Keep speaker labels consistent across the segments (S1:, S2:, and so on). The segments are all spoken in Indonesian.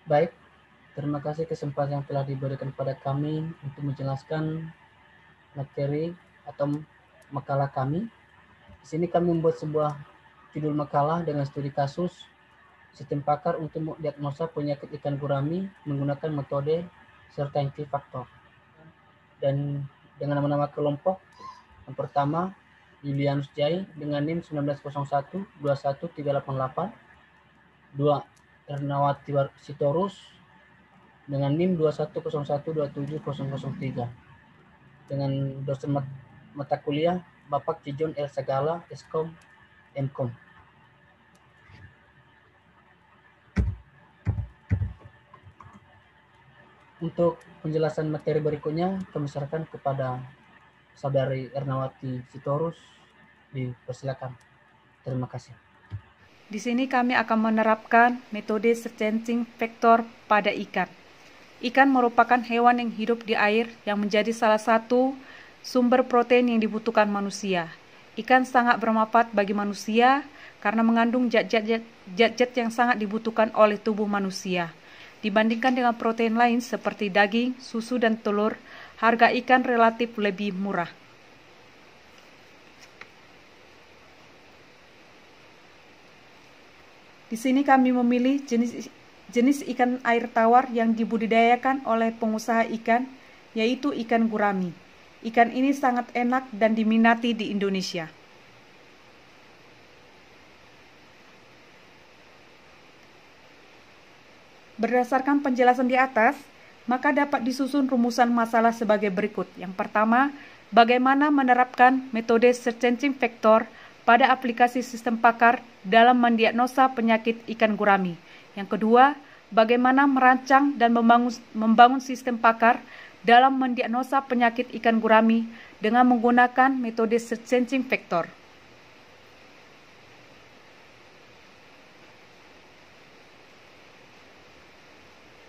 S1: Baik, terima kasih kesempatan yang telah diberikan kepada kami untuk menjelaskan materi atau makalah kami. Di sini kami membuat sebuah judul makalah dengan studi kasus sistem pakar untuk diagnosa penyakit ikan gurami menggunakan metode certainty factor. Dan dengan nama-nama kelompok, yang pertama Julianus Jai dengan NIM 1901-21388, 2 Ernawati Sitorus dengan NIM 2101-27003, dengan dosen mata kuliah Bapak Cijon El Sagala, Eskom, Mkom. Untuk penjelasan materi berikutnya, kami serahkan kepada Saudari Ernawati Sitorus. Dipersilakan. Terima kasih.
S2: Di sini kami akan menerapkan metode certainty factor pada ikan. Ikan merupakan hewan yang hidup di air yang menjadi salah satu sumber protein yang dibutuhkan manusia. Ikan sangat bermanfaat bagi manusia karena mengandung zat-zat yang sangat dibutuhkan oleh tubuh manusia. Dibandingkan dengan protein lain seperti daging, susu, dan telur, harga ikan relatif lebih murah. Di sini kami memilih jenis ikan air tawar yang dibudidayakan oleh pengusaha ikan, yaitu ikan gurami. Ikan ini sangat enak dan diminati di Indonesia. Berdasarkan penjelasan di atas, maka dapat disusun rumusan masalah sebagai berikut. Yang pertama, bagaimana menerapkan metode certainty factor pada aplikasi sistem pakar dalam mendiagnosa penyakit ikan gurami. Yang kedua, bagaimana merancang dan membangun sistem pakar dalam mendiagnosa penyakit ikan gurami dengan menggunakan metode certainty factor.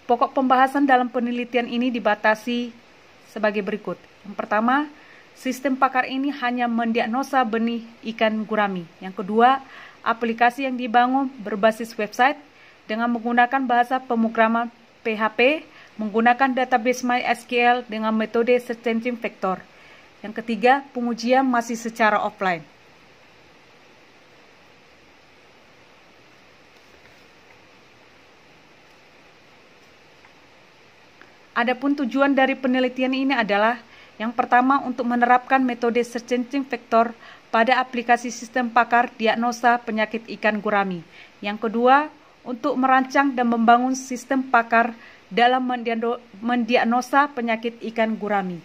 S2: Pokok pembahasan dalam penelitian ini dibatasi sebagai berikut. Yang pertama, sistem pakar ini hanya mendiagnosa benih ikan gurami. Yang kedua, aplikasi yang dibangun berbasis website dengan menggunakan bahasa pemrograman PHP, menggunakan database MySQL dengan metode certainty factor. Yang ketiga, pengujian masih secara offline. Adapun tujuan dari penelitian ini adalah yang pertama untuk menerapkan metode certainty factor pada aplikasi sistem pakar diagnosa penyakit ikan gurami. Yang kedua, untuk merancang dan membangun sistem pakar dalam mendiagnosa penyakit ikan gurami.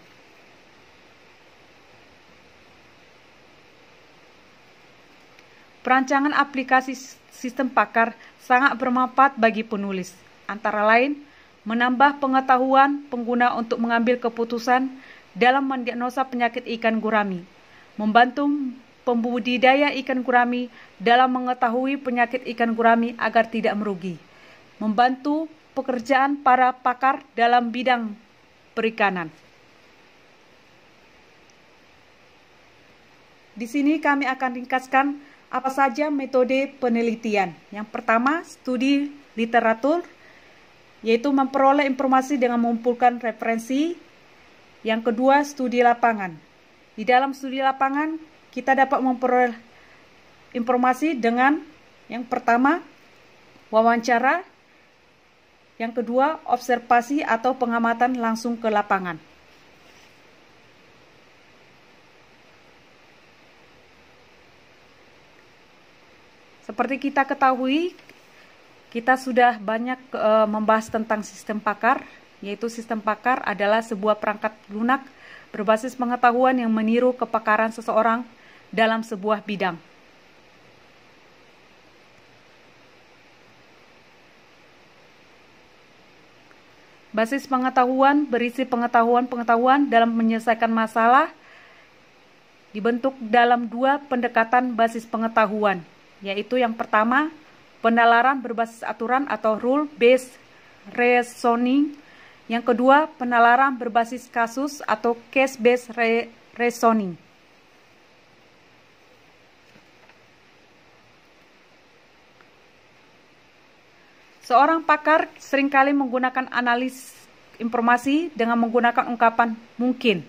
S2: Perancangan aplikasi sistem pakar sangat bermanfaat bagi penulis, antara lain menambah pengetahuan pengguna untuk mengambil keputusan dalam mendiagnosa penyakit ikan gurami, membantu pembudidaya ikan gurami dalam mengetahui penyakit ikan gurami agar tidak merugi, membantu pekerjaan para pakar dalam bidang perikanan. Di sini kami akan ringkaskan apa saja metode penelitian. Yang pertama, studi literatur, yaitu memperoleh informasi dengan mengumpulkan referensi. Yang kedua, studi lapangan. Di dalam studi lapangan, kita dapat memperoleh informasi dengan yang pertama, wawancara. Yang kedua, observasi atau pengamatan langsung ke lapangan. Seperti kita ketahui, kita sudah banyak membahas tentang sistem pakar, yaitu sistem pakar adalah sebuah perangkat lunak berbasis pengetahuan yang meniru kepakaran seseorang dalam sebuah bidang. Basis pengetahuan berisi pengetahuan dalam menyelesaikan masalah, dibentuk dalam dua pendekatan basis pengetahuan, yaitu yang pertama, penalaran berbasis aturan atau rule-based reasoning. Yang kedua, penalaran berbasis kasus atau case-based reasoning. Seorang pakar seringkali menggunakan analis informasi dengan menggunakan ungkapan mungkin,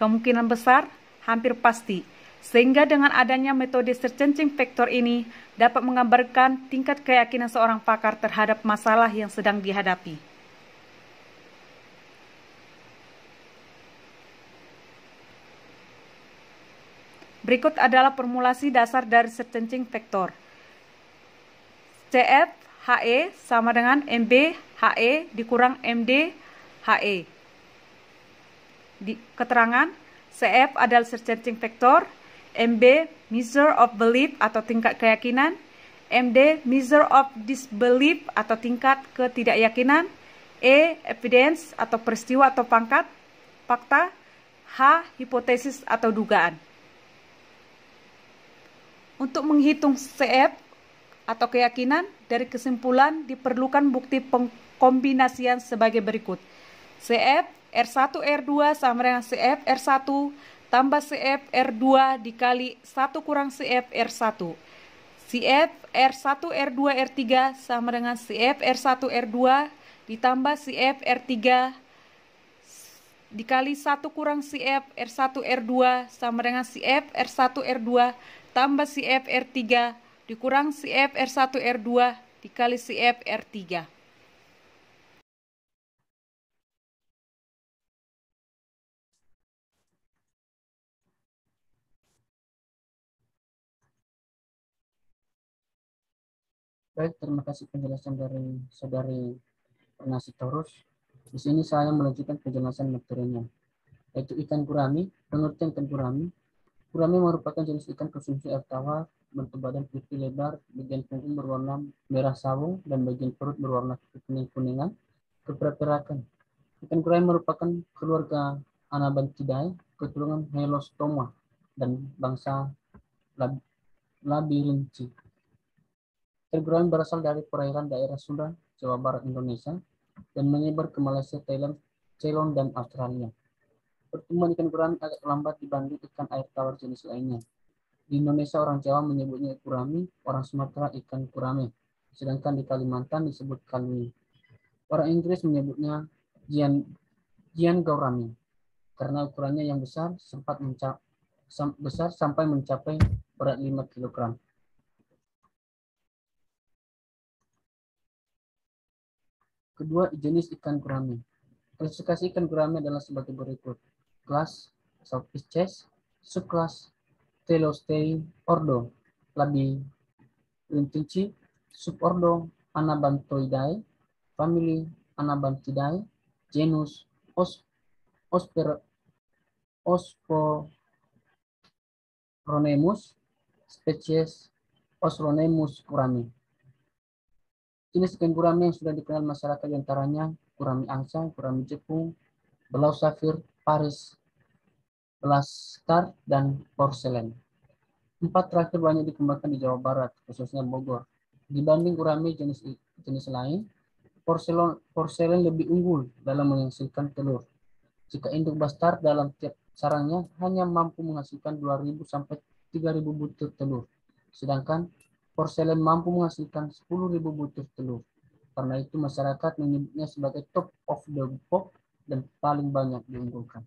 S2: kemungkinan besar, hampir pasti. Sehingga dengan adanya metode search engine vector ini dapat menggambarkan tingkat keyakinan seorang pakar terhadap masalah yang sedang dihadapi. Berikut adalah formulasi dasar dari search engine vector. CF HE sama dengan MB HE dikurang MD HE. Keterangan, CF adalah search engine vector, MB measure of belief atau tingkat keyakinan, MD measure of disbelief atau tingkat ketidakyakinan, E evidence atau peristiwa atau fakta, H hipotesis atau dugaan. Untuk menghitung CF atau keyakinan, dari kesimpulan diperlukan bukti pengkombinasian sebagai berikut. CF R1 R2 sama dengan CF R1 tambah CF R2 dikali 1 kurang CF R1. CF R1 R2 R3 sama dengan CF R1 R2 ditambah CF R3 dikali 1 kurang CF R1 R2 sama dengan CF R1 R2 tambah CF R3 dikurang CF R1 R2 dikali CF R3.
S1: Baik, terima kasih penjelasan dari Saudari Pernasitorus. Di sini saya melanjutkan penjelasan materinya, yaitu ikan gurami. Pengertian ikan gurami. Gurami merupakan jenis ikan konsumsi air tawar, bentuk badan pipih lebar, bagian punggung berwarna merah sawo, dan bagian perut berwarna kuning-kuningan, keperperakan. Ikan gurami merupakan keluarga Anabantidae, keturunan Helostoma, dan bangsa Labirinci. Ikan gurami berasal dari perairan daerah Sunda, Jawa Barat, Indonesia, dan menyebar ke Malaysia, Thailand, Ceylon, dan Australia. Pertumbuhan ikan gurami agak lambat dibanding ikan air tawar jenis lainnya. Di Indonesia orang Jawa menyebutnya gurami, orang Sumatera ikan gurame, sedangkan di Kalimantan disebut kalui. Orang Inggris menyebutnya gian gaurami karena ukurannya yang besar sampai mencapai berat 5 kg. Kedua jenis ikan gurami. Klasifikasi ikan gurami adalah sebagai berikut. Kelas Southpisces, subkelas Telostei, ordo Labirintinci, subordo Anabantoidae, famili Anabantidae, genus Osporonemus, spesies Osronemus gurami. Jenis ikan gurami yang sudah dikenal masyarakat diantaranya gurami angsa, gurami jepung, belau safir, paris, belas star, dan porselen. 4 terakhir banyak dikembangkan di Jawa Barat, khususnya Bogor. Dibanding gurami jenis lain, porselen lebih unggul dalam menghasilkan telur. Jika induk bastard dalam tiap sarangnya hanya mampu menghasilkan 2.000 sampai 3.000 butir telur, sedangkan porselen mampu menghasilkan 10.000 butir telur. Karena itu masyarakat menyebutnya sebagai top of the pop dan paling banyak diunggulkan.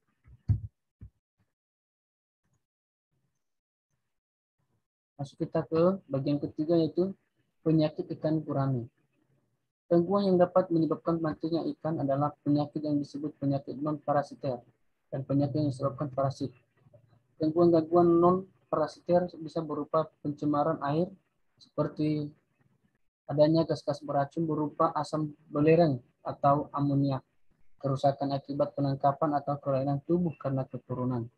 S1: Masuk kita ke bagian ketiga, yaitu penyakit ikan gurami. Gangguan yang dapat menyebabkan matinya ikan adalah penyakit yang disebut penyakit non-parasiter dan penyakit yang disebabkan parasit. Gangguan-gangguan non-parasiter bisa berupa pencemaran air seperti adanya gas-gas beracun berupa asam belerang atau amoniak, kerusakan akibat penangkapan atau kelainan tubuh karena keturunan.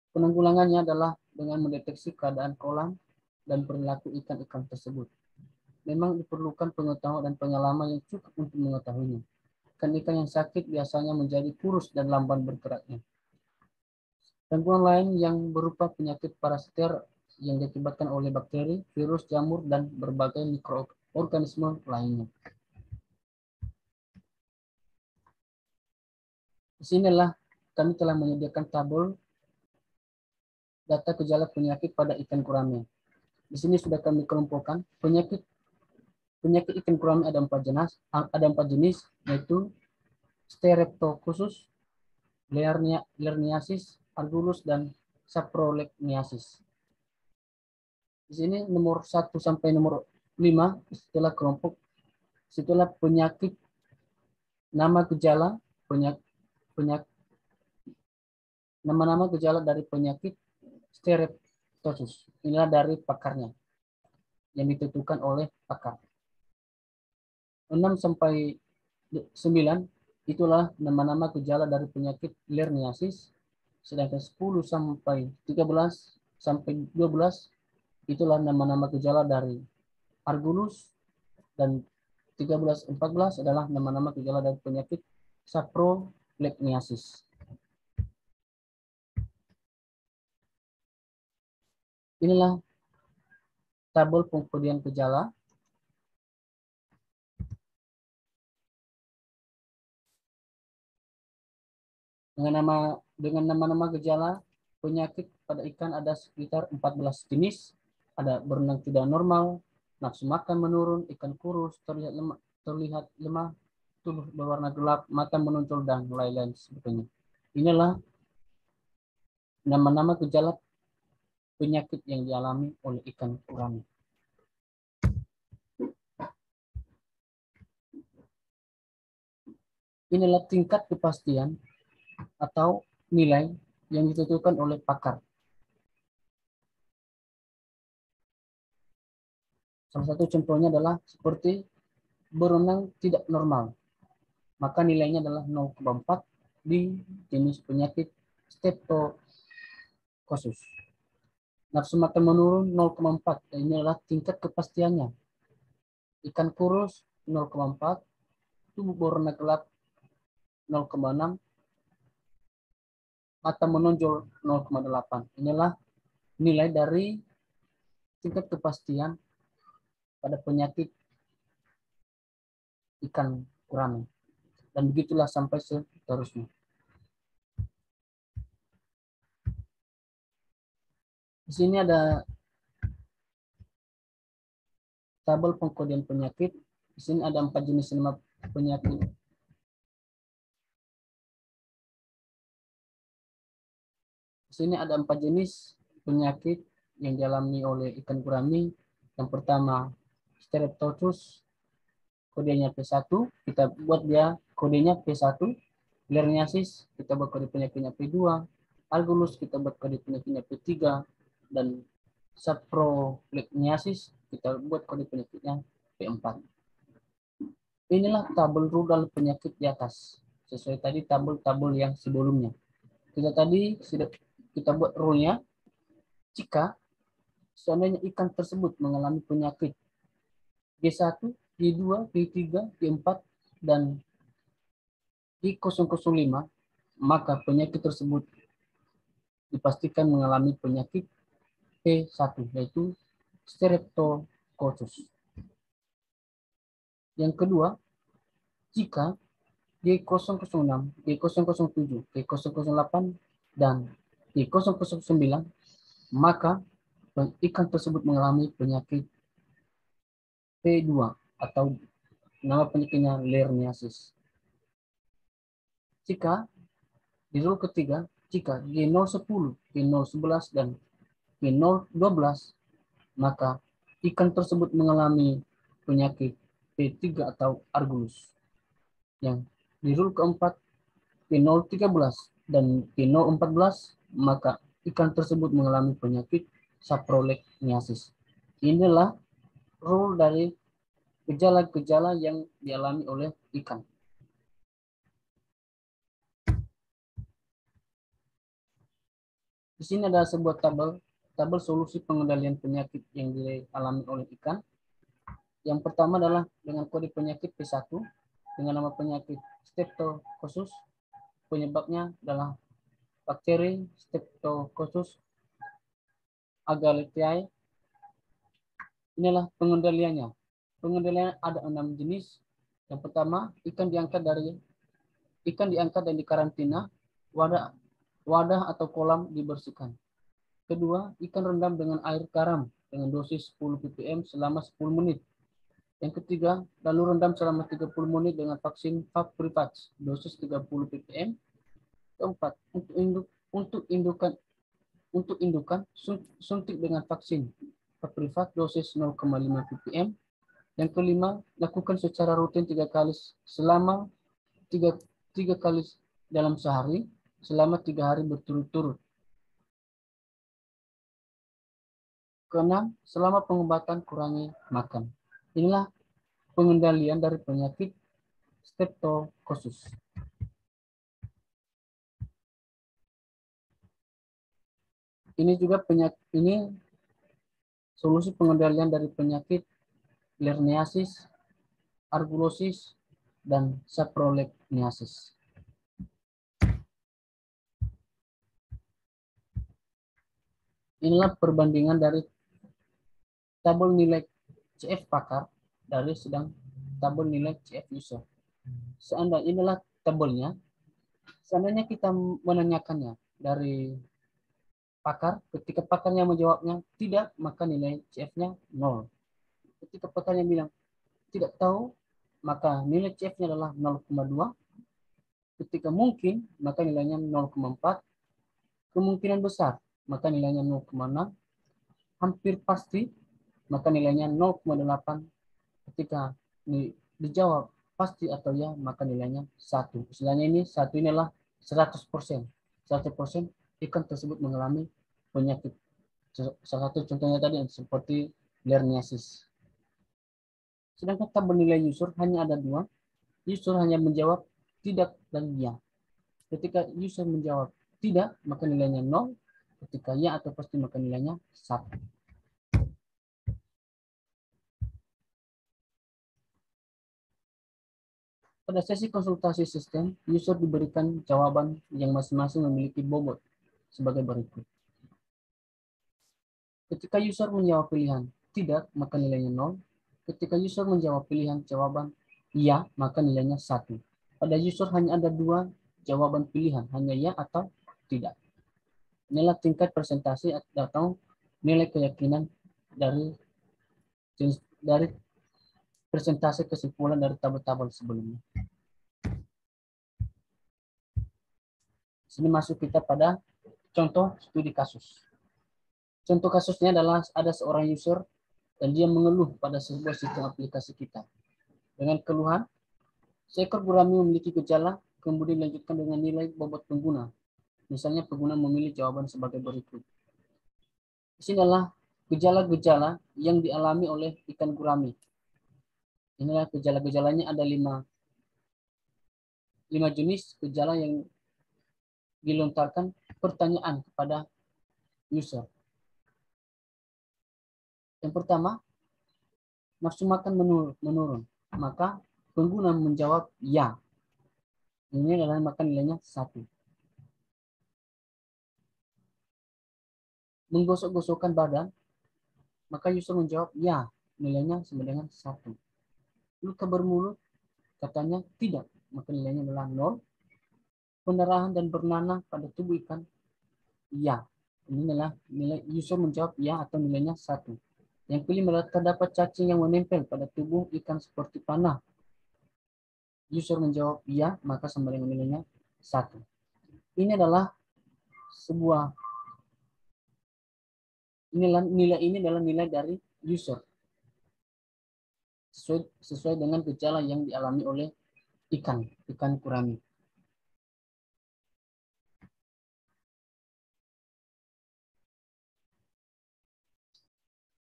S1: Penanggulangannya adalah dengan mendeteksi keadaan kolam dan perilaku ikan-ikan tersebut. Memang diperlukan pengetahuan dan pengalaman yang cukup untuk mengetahuinya. Ikan-ikan yang sakit biasanya menjadi kurus dan lamban bergeraknya. Gangguan lain yang berupa penyakit parasiter yang diakibatkan oleh bakteri, virus, jamur, dan berbagai mikroorganisme lainnya. Di sinilah kami telah menyediakan tabel data gejala penyakit pada ikan gurami. Di sini sudah kami kelompokkan penyakit Penyakit ikan gurami ada 4 jenis, yaitu Streptococcus, Leishmaniasis, Argulus, dan Saprolegniasis. Di sini nomor 1 sampai nomor 5 setelah kelompok, setelah penyakit, nama gejala, nama-nama gejala dari penyakit Streptococcus. Inilah dari pakarnya yang ditentukan oleh pakar. 6 sampai 9 itulah nama-nama gejala dari penyakit Leishmaniasis, sedangkan 10 sampai 13 sampai 12 itulah nama-nama gejala dari Argulus, dan 13-14 adalah nama-nama gejala dari penyakit Saprolegniasis. Inilah tabel pengkodian gejala. Dengan nama-nama gejala penyakit pada ikan ada sekitar 14 jenis. Ada berenang tidak normal, nafsu makan menurun, ikan kurus, terlihat lemah, tubuh berwarna gelap, mata menonjol, dan lain-lain sebagainya. Inilah nama-nama gejala penyakit yang dialami oleh ikan gurami. Inilah tingkat kepastian atau nilai yang ditentukan oleh pakar. Salah satu contohnya adalah seperti berenang tidak normal, maka nilainya adalah 0,4 di jenis penyakit Streptococcus. Nafsu makan menurun 0,4, dan ini adalah tingkat kepastiannya. Ikan kurus 0,4, tubuh berwarna gelap 0,6, mata menonjol 0,8. Inilah nilai dari tingkat kepastian pada penyakit ikan gurami. Dan begitulah sampai seterusnya. Di sini ada tabel pengkodian penyakit. Di sini ada 4 jenis nama penyakit. Di sini ada 4 jenis penyakit yang dialami oleh ikan gurami. Yang pertama, Streptococcus, kodenya P1, kita buat dia kodenya P1. Leishmaniasis, kita buat kode penyakitnya P2. Argulus, kita buat kode penyakitnya P3. Dan Saprolegniasis, kita buat kode penyakitnya P4. Inilah tabel rudal penyakit di atas, sesuai tadi tabel-tabel yang sebelumnya. Kita buat rule-nya. Jika seandainya ikan tersebut mengalami penyakit G1, G2, G3, G4, dan G005, maka penyakit tersebut dipastikan mengalami penyakit P1, yaitu Streptococcus. Yang kedua, jika G006, G007, G008, dan G009, maka ikan tersebut mengalami penyakit P2 atau nama penyakitnya Leishmaniasis. Jika di rule ketiga, jika G010, G011, dan G012, maka ikan tersebut mengalami penyakit P3 atau Argulus. Yang di rule keempat, G013 dan G014, maka ikan tersebut mengalami penyakit Saprolegniasis. Inilah rule dari gejala-gejala yang dialami oleh ikan. Di sini ada sebuah tabel solusi pengendalian penyakit yang dialami oleh ikan. Yang pertama adalah dengan kode penyakit P1 dengan nama penyakit Streptococcus. Penyebabnya adalah bakteri Streptococcus agaletiae. Inilah pengendaliannya. Pengendalian ada 6 jenis. Yang pertama, ikan diangkat dan dikarantina, wadah atau kolam dibersihkan. Kedua, ikan rendam dengan air garam dengan dosis 10 ppm selama 10 menit. Yang ketiga, lalu rendam selama 30 menit dengan vaksin Fabrifat dosis 30 ppm. Keempat, untuk indukan suntik dengan vaksin Fabrifat dosis 0,5 ppm. Yang kelima, lakukan secara rutin 3 kali selama 3 kali dalam sehari selama 3 hari berturut-turut. Keenam, selama pengobatan kurangi makan. Inilah pengendalian dari penyakit Streptococcus. Ini juga solusi pengendalian dari penyakit Lerniasis, Aeruginosis, dan Saprolegniasis. Inilah perbandingan dari tabel nilai CF pakar dari sedang tabel nilai CF user. Seandainya inilah tabelnya, seandainya kita menanyakannya dari pakar, ketika pakarnya menjawabnya tidak, maka nilai CF-nya 0. Ketika pakarnya bilang tidak tahu, maka nilai CF-nya adalah 0,2. Ketika mungkin, maka nilainya 0,4. Kemungkinan besar, maka nilainya 0,6. Hampir pasti, maka nilainya 0,8. Ketika dijawab pasti atau ya, maka nilainya 1. Istilahnya ini 1 ini adalah 100%. 100% ikan tersebut mengalami penyakit. Salah satu contohnya tadi seperti Lerniasis. Sedangkan tabel nilai user hanya ada 2. User hanya menjawab tidak dan ya. Ketika user menjawab tidak, maka nilainya 0. Ketika ya atau pasti, maka nilainya 1. Pada sesi konsultasi sistem, user diberikan jawaban yang masing-masing memiliki bobot sebagai berikut. Ketika user menjawab pilihan tidak, maka nilainya 0. Ketika user menjawab pilihan jawaban ya, maka nilainya 1. Pada user hanya ada 2 jawaban pilihan, hanya ya atau tidak. Inilah tingkat presentasi atau nilai keyakinan dari presentasi kesimpulan dari tabel-tabel sebelumnya. Sini masuk kita pada contoh studi kasus. Contoh kasusnya adalah ada seorang user dan dia mengeluh pada sebuah sistem aplikasi kita. Dengan keluhan, seekor gurami memiliki gejala, kemudian dilanjutkan dengan nilai bobot pengguna. Misalnya pengguna memilih jawaban sebagai berikut. Di sini adalah gejala-gejala yang dialami oleh ikan gurami. Inilah gejala-gejalanya, ada 5 jenis gejala yang dilontarkan pertanyaan kepada user. Yang pertama, nafsu makan menurun. Maka pengguna menjawab ya. Ini adalah maka nilainya 1. Menggosok-gosokkan badan, maka user menjawab ya. Nilainya sama dengan 1. Luka bermulut, katanya tidak. Maka nilainya adalah 0. Pendarahan dan bernanah pada tubuh ikan, ya. Ini adalah nilai user menjawab ya atau nilainya 1. Yang kelima adalah terdapat cacing yang menempel pada tubuh ikan seperti panah. User menjawab ya, maka sama dengan nilainya 1. Ini adalah nilai ini adalah nilai dari user. Sesuai dengan gejala yang dialami oleh ikan gurami.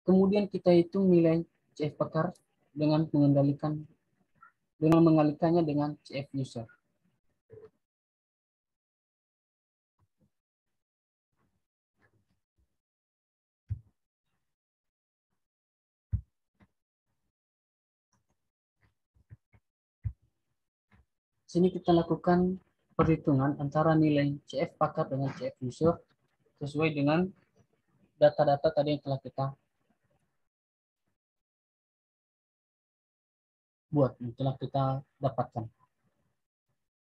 S1: Kemudian kita hitung nilai CF pakar dengan mengalihkannya dengan CF user. Sini kita lakukan perhitungan antara nilai CF pakar dengan CF user sesuai dengan data-data tadi yang telah kita buat, yang telah kita dapatkan.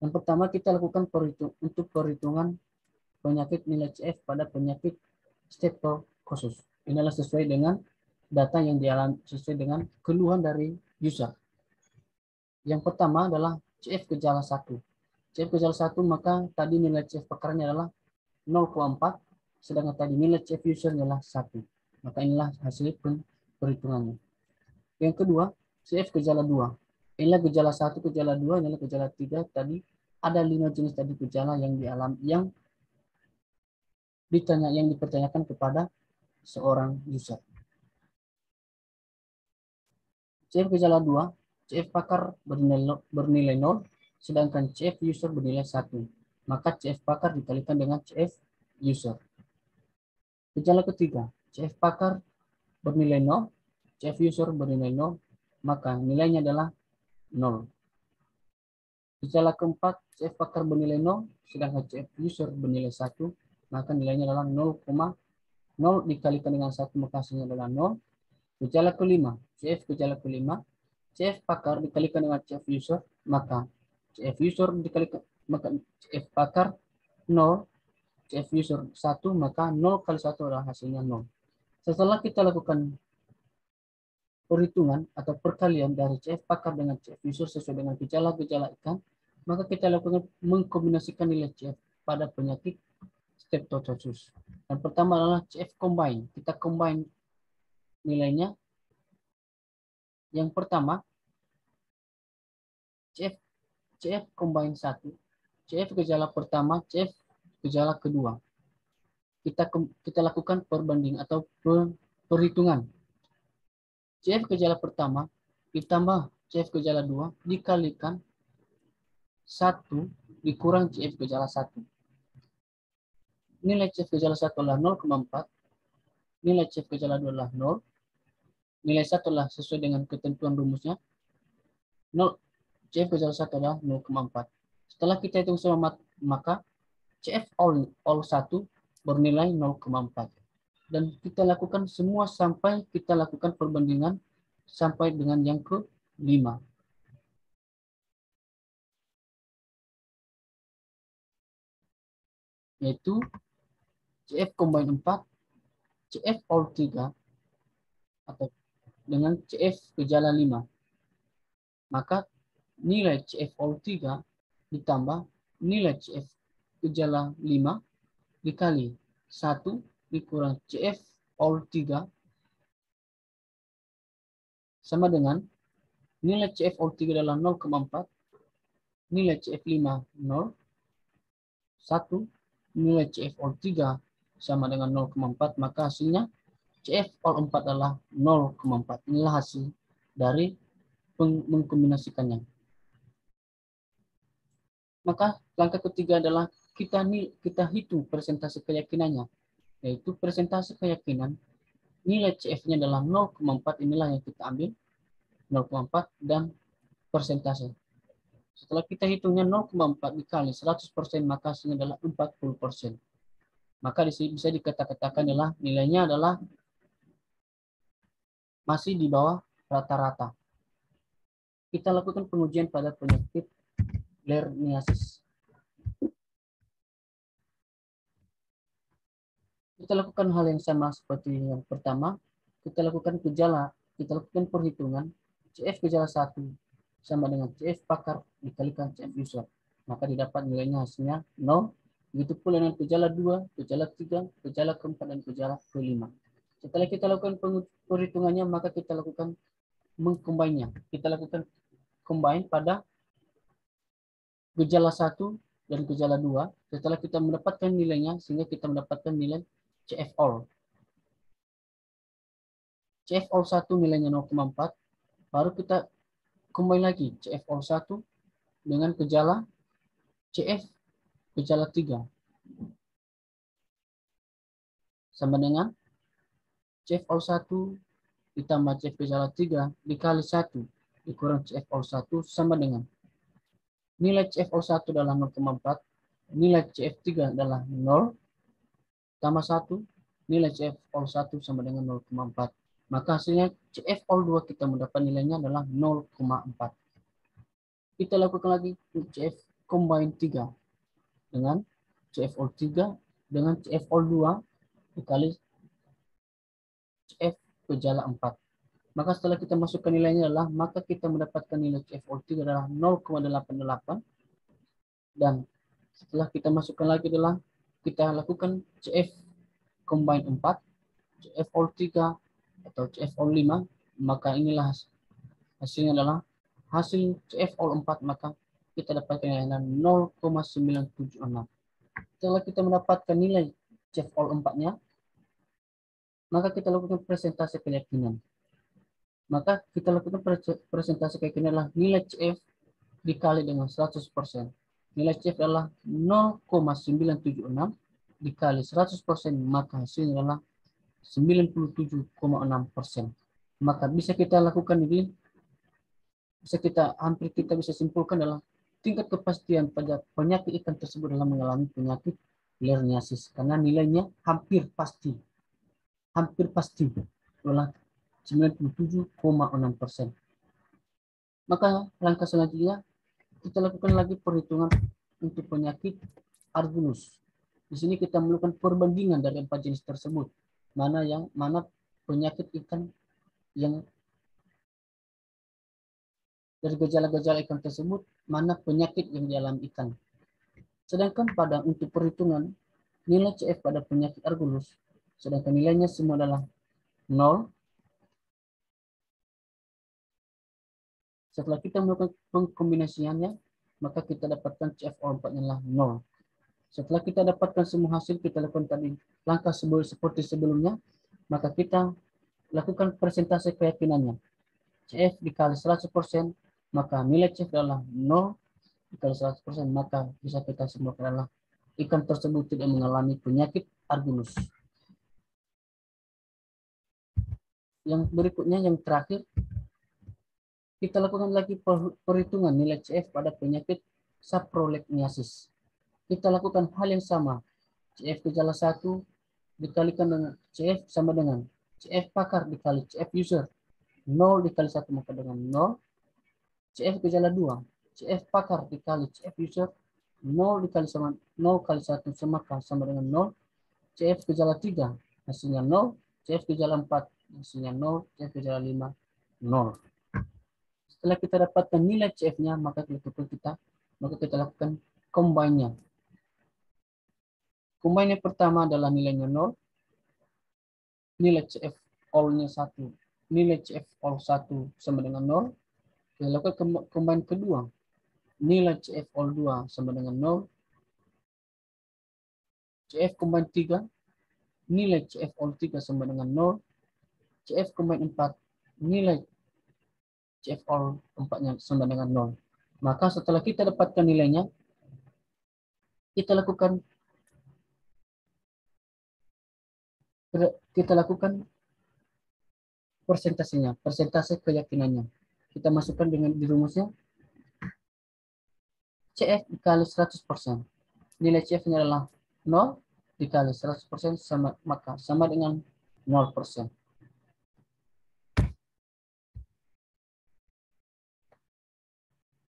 S1: Yang pertama kita lakukan untuk perhitungan penyakit nilai CF pada penyakit Streptococcus. Inilah sesuai dengan data yang dialami, sesuai dengan keluhan dari user. Yang pertama adalah CF gejala 1. CF gejala 1 maka tadi nilai CF pakarnya adalah 0,4, sedangkan tadi nilai CF user adalah 1. Maka inilah hasil perhitungannya. Yang kedua, CF gejala 2. Inilah gejala 1, gejala 2, inilah gejala 3. Tadi ada 5 jenis tadi gejala yang yang dipertanyakan kepada seorang user. CF gejala 2, CF pakar bernilai 0, sedangkan CF user bernilai 1. Maka CF pakar dikalikan dengan CF user. Gejala ketiga, CF pakar bernilai 0, CF user bernilai 0, maka nilainya adalah 0. Gejala keempat, CF pakar bernilai 0, sedangkan CF user bernilai 1, maka nilainya adalah 0,0 dikalikan dengan 1, maka hasilnya adalah 0. Gejala kelima, gejala kelima, CF pakar dikalikan dengan CF user, maka CF user dikalikan, maka CF pakar 0, CF user 1, maka 0 kali 1 adalah hasilnya 0. Setelah kita lakukan perhitungan atau perkalian dari CF pakar dengan CF user sesuai dengan gejala-gejala ikan, maka kita lakukan mengkombinasikan nilai CF pada penyakit Streptococcus. Yang pertama adalah CF combine. Kita combine nilainya. Yang pertama, CF combine 1, CF gejala pertama, CF gejala kedua. Kita lakukan perbanding atau perhitungan. CF gejala pertama ditambah CF gejala 2 dikalikan 1 dikurang CF gejala 1. Nilai CF gejala 1 adalah 0,4. Nilai CF gejala 2 adalah 0. Nilai 1 adalah sesuai dengan ketentuan rumusnya. 0, CF gejala 1 adalah 0,4. Setelah kita hitung semua, maka CF all 1 bernilai 0,4. Dan kita lakukan semua sampai kita lakukan perbandingan sampai dengan yang ke-5. Yaitu CF combine 4, CF all 3, atau dengan CF gejala 5. Maka nilai CF all 3 ditambah nilai CF gejala 5 dikali 1 dikurang CF all 3 sama dengan nilai CF all 3 adalah 0,4, nilai CF5 0, 1, nilai CF all 3 sama dengan 0,4, maka hasilnya CF all 4 adalah 0,4. Inilah hasil dari mengkombinasikannya. Maka langkah ketiga adalah kita hitung persentase keyakinannya, yaitu persentase keyakinan nilai CF-nya adalah 0,4, inilah yang kita ambil 0,4 dan persentase. Setelah kita hitungnya 0,4 dikali 100%, maka hasilnya adalah 40%. Maka di sini bisa dikatakan adalah nilainya adalah masih di bawah rata-rata. Kita lakukan pengujian pada penyakit Lerniasis. Kita lakukan hal yang sama seperti yang pertama. Kita lakukan perhitungan CF gejala 1 sama dengan CF pakar dikalikan CF user. Maka didapat nilainya hasilnya 0. Begitu pula dengan gejala 2, gejala 3, gejala keempat, dan gejala kelima. Setelah kita lakukan perhitungannya, maka kita lakukan mengcombine-nya. Kita lakukan combine pada gejala 1 dan gejala 2. Setelah kita mendapatkan nilainya, sehingga kita mendapatkan nilai CF all. CF all 1 nilainya 0,4. Baru kita combine lagi CF all 1 dengan gejala CF gejala 3. Sama dengan CF all 1 ditambah CF gejala 3 dikali 1 dikurang CF all 1 sama dengan nilai CF all 1 adalah 0,4, nilai CF 3 adalah 0, tambah 1, nilai CF all 1 sama dengan 0,4. Maka hasilnya CF all 2 kita mendapat nilainya adalah 0,4. Kita lakukan lagi CF combine 3 dengan CF all 3 dengan CF all 2 dikali CF gejala 4. Maka setelah kita masukkan nilainya adalah, maka kita mendapatkan nilai CFO3 adalah 0,88. Dan setelah kita masukkan lagi adalah, kita lakukan CF combine 4, CFO3 atau CFO5, maka inilah hasilnya adalah hasil CFO4, maka kita dapatkan nilainya 0,976. Setelah kita mendapatkan nilai CFO4-nya, maka kita lakukan presentasi keyakinan. Maka kita lakukan presentasi keyakinan adalah nilai CF dikali dengan 100%. Nilai CF adalah 0,976 dikali 100%, maka hasilnya adalah 97,6%. Maka bisa kita lakukan ini, hampir kita bisa simpulkan adalah tingkat kepastian pada penyakit ikan tersebut dalam mengalami penyakit lerniasis, karena nilainya hampir pasti adalah 97,6%. Maka langkah selanjutnya kita lakukan lagi perhitungan untuk penyakit Argunus. Di sini kita melakukan perbandingan dari 4 jenis tersebut. Mana penyakit ikan yang dari gejala-gejala ikan tersebut, mana penyakit yang dialami ikan. Sedangkan untuk perhitungan nilai CF pada penyakit Argunus, sedangkan nilainya semua adalah 0. Setelah kita melakukan pengkombinasiannya, maka kita dapatkan CFO4-nya adalah 0. Setelah kita dapatkan semua hasil, kita lakukan tadi langkah seperti sebelumnya, maka kita lakukan presentasi keyakinannya. CF dikali 100%, maka nilai CF adalah 0 dikali 100%, maka bisa kita simpulkan adalah ikan tersebut tidak mengalami penyakit Argunus. Yang berikutnya, yang terakhir, kita lakukan lagi perhitungan nilai CF pada penyakit saprolegniasis. Kita lakukan hal yang sama. CF gejala 1 dikalikan dengan CF sama dengan CF pakar dikali CF user. 0 dikali 1 maka dengan 0. CF gejala 2, CF pakar dikali CF user. 0 dikali 0 kali 1 sama dengan 0. CF gejala 3 hasilnya 0. CF gejala 4 hasilnya 0. CF gejala 5 0. Setelah kita dapatkan nilai CF-nya, maka kita lakukan combine-nya. Combine yang pertama adalah nilainya 0, nilai CF all-nya 1, nilai CF all 1 sama dengan 0. Kita lakukan combine kedua, nilai CF all 2 sama dengan 0. CF combine 3, nilai CF all 3 sama dengan 0. CF combine 4, nilai CF all 4-nya sama dengan 0. Maka setelah kita dapatkan nilainya, kita lakukan persentase keyakinannya. Kita masukkan di rumusnya CF dikali 100%. Nilai CF-nya adalah 0 dikali 100% maka sama dengan 0%.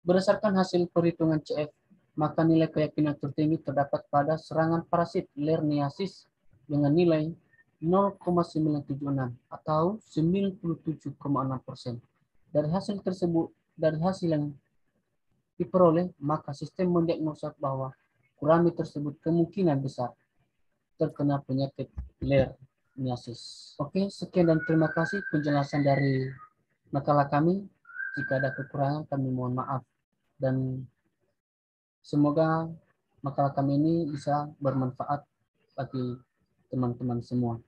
S1: Berdasarkan hasil perhitungan CF, maka nilai keyakinan tertinggi terdapat pada serangan parasit lerniasis dengan nilai 0,976 atau 97,6%. Dari hasil yang diperoleh, maka sistem mendiagnosa bahwa gurami tersebut kemungkinan besar terkena penyakit lerniasis. Oke, sekian dan terima kasih penjelasan dari makalah kami. Jika ada kekurangan, kami mohon maaf. Dan semoga makalah kami ini bisa bermanfaat bagi teman-teman semua.